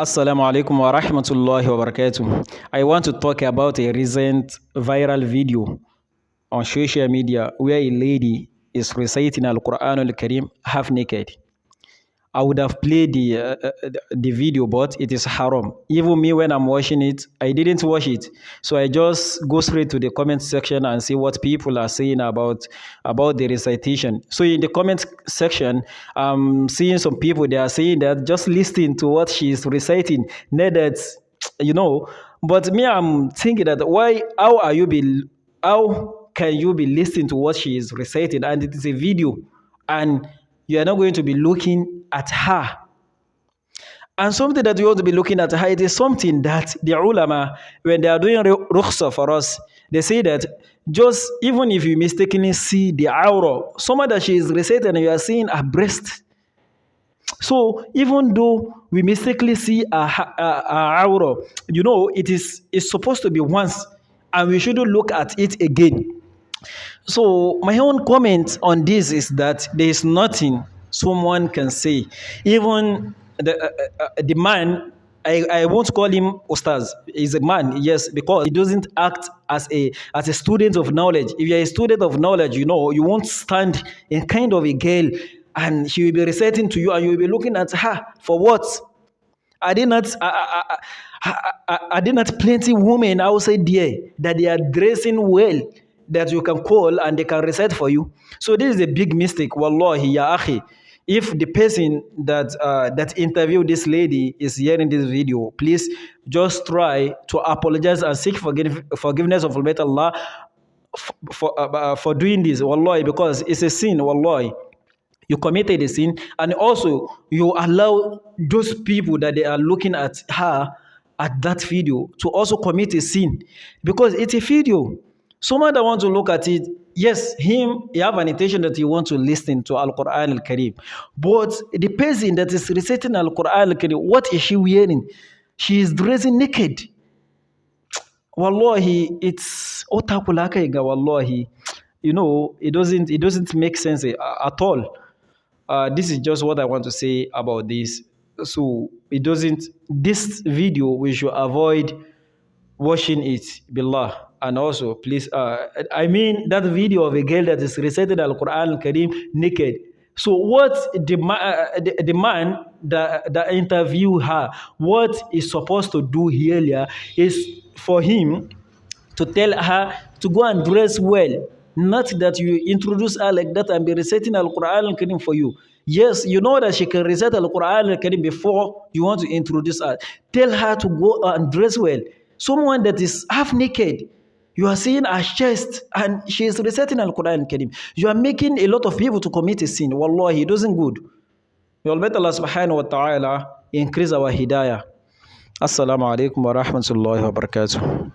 Assalamu alaikum wa rahmatullahi wa barakatuh. I want to talk about a recent viral video on social media where a lady is reciting Al-Quran al-Karim half naked. I would have played the video, but it is haram. Even me, when I'm watching it, I didn't watch it. So I just go straight to the comment section and see what people are saying about the recitation. So in the comment section, I'm seeing some people, they are saying that just listen to what she is reciting. Not that, you know, but me, I'm thinking that how can you be listening to what she is reciting? And it is a video. And you are not going to be looking at her. And something that you want to be looking at her, it is something that the ulama, when they are doing rukhsa for us, they say that just even if you mistakenly see the aura, someone that she is reciting and you are seeing her breast. So even though we mistakenly see a aura, it's supposed to be once, and we shouldn't look at it again. So my own comment on this is that there is nothing someone can say. Even the man, I won't call him Ustaz. He's a man, yes, because he doesn't act as a student of knowledge. If you're a student of knowledge, you won't stand in kind of a girl and she will be reciting to you and you will be looking at her for what? Are there not plenty women outside there that they are dressing well that you can call and they can recite for you? So this is a big mistake. Wallahi, ya akhi. If the person that interviewed this lady is hearing this video, please just try to apologize and seek forgiveness of Almighty Allah for doing this. Wallahi, because it's a sin. Wallahi. You committed a sin, and also you allow those people that they are looking at her at that video to also commit a sin, because it's a video. Someone that wants to look at it, yes, he have an intention that he wants to listen to Al-Quran al-Karim, but the person that is reciting Al-Quran al-Karim, what is she wearing? She is dressing naked. Wallahi, it's otakulakaiga. Wallahi, it doesn't make sense at all. This is just what I want to say about this. So this video, we should avoid watching it, billah. And also, please, that video of a girl that is reciting Al-Quran al-Karim naked. So what the man that interviewed her, what is supposed to do here is for him to tell her to go and dress well. Not that you introduce her like that and be reciting Al-Quran al-Karim for you. Yes, you know that she can recite Al-Quran al-Karim before you want to introduce her. Tell her to go and dress well. Someone that is half naked, you are seeing her chest and she is reciting Al-Quran al-Karim. You are making a lot of people to commit a sin. Wallahi, it doesn't good. May Allah subhanahu wa ta'ala increase our hidayah. Assalamu alaikum wa rahmatullahi wa barakatuh.